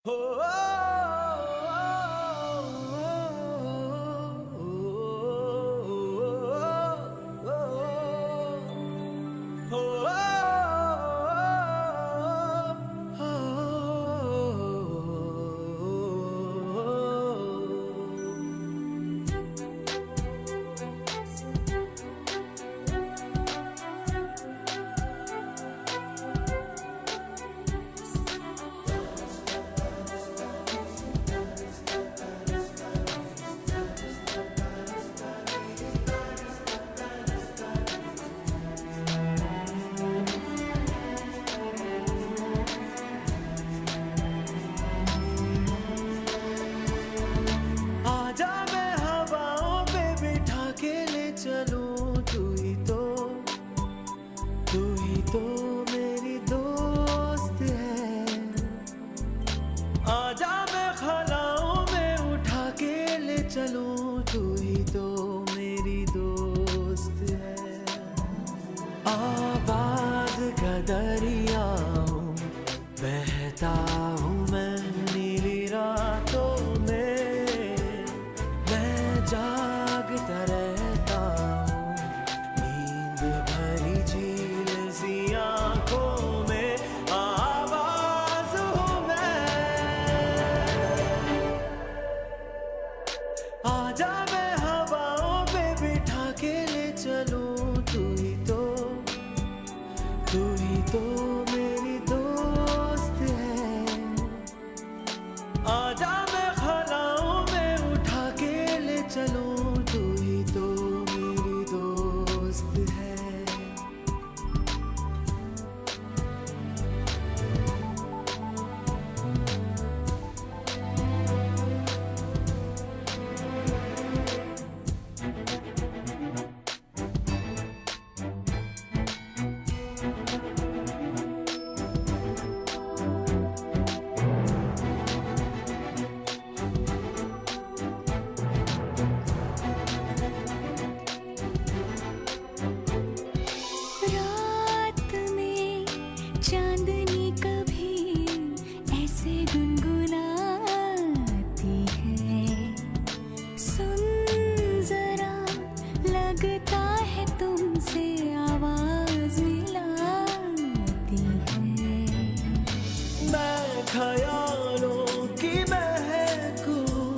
हो आजा मैं हवाओं पे बिठा के ले चलूं, तू ही तो मेरी दोस्त है। आजा मैं खलाओं में उठा के ले चलूं, तू ही तो मेरी दोस्त है। आवाज का दरिया हूँ, बहता हूँ मैं नीली रातों में, मैं जागता रहता हूँ नींद भरी झील सी आँखों में। आवाज हूँ मैं, आजा मैं हवाओं पे बिठा के ले चलूं, तू ही तो मेरी दोस्त है। आजा मैं खलाओं में उठा के ले चलूं, तू ही तो मेरी दोस्त है। रात में चांदनी कभी ऐसे गुनगुनाती है, सुन जरा लगता है तुमसे आवाज मिलाती है। मैं ख्यालों की महक हूँ,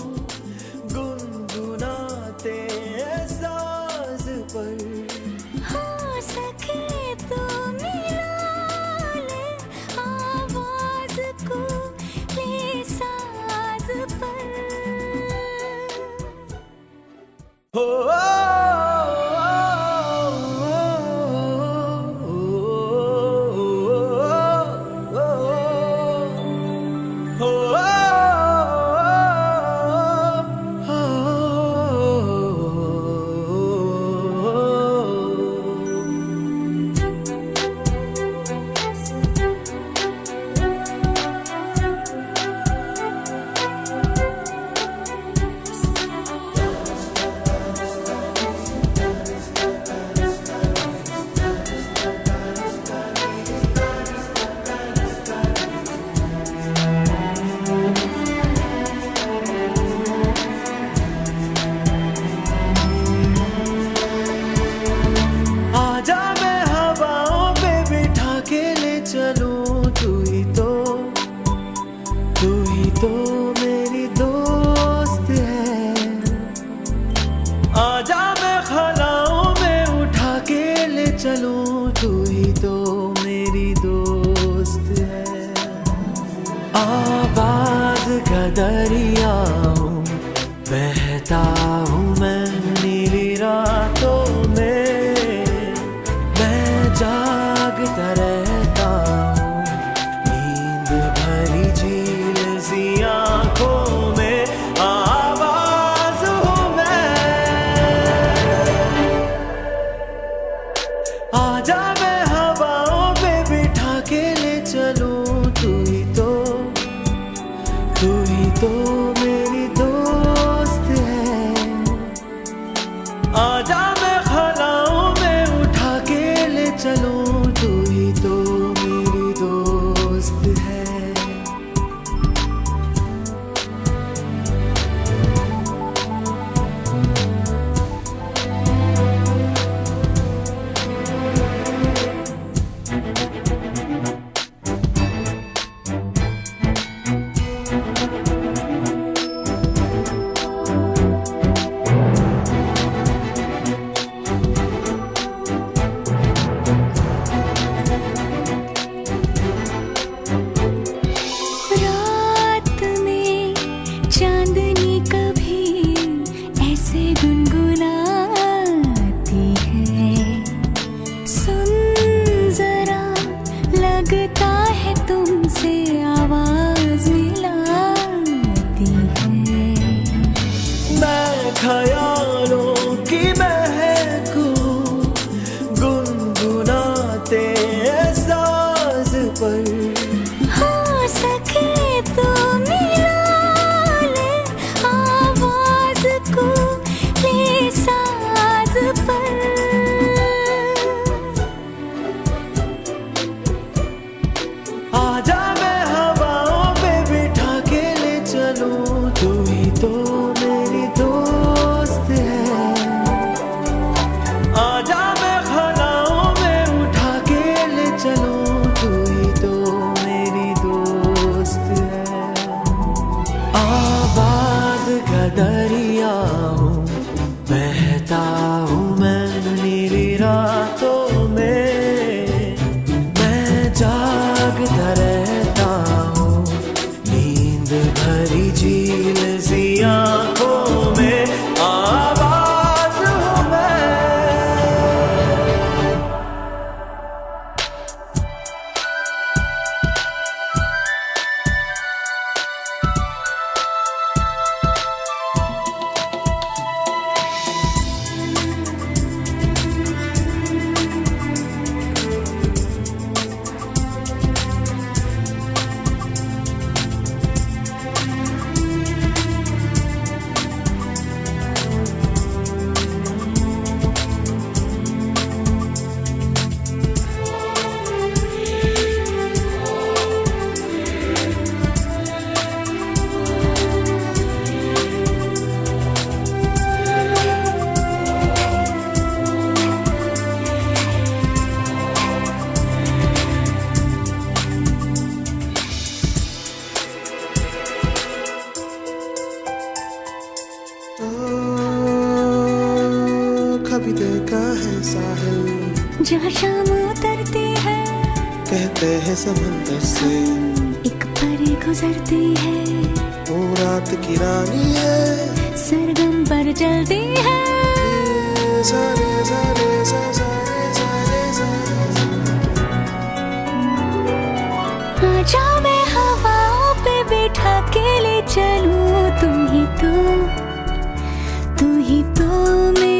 गुनगुनाते एहसास पर। हो सके तो मिला ले आवाज को, ले साज पर। हो आजा मैं हवाओं पे बिठा के ले चलूं, तू ही तो मेरी दोस्त है। आजा मैं खलाओं में उठा के ले चलूं, तू ही तो मेरी दोस्त है। आवाज का दरिया हूँ, बहता हूँ मैं नीली रातों में, मैं जागता रहता हूँ नींद भरी झील सी आँखों में, आवाज हूँ मैं। कभी देखा है साहिल जहाँ शाम उतरती है, कहते हैं समंदर से एक परी गुजरती है, वो रात की रानी है, सरगम पर चलती है। सारे सारे सारे सारे आजा मैं हवाओं पे बिठा के ले चलूं, तू ही तो मेरी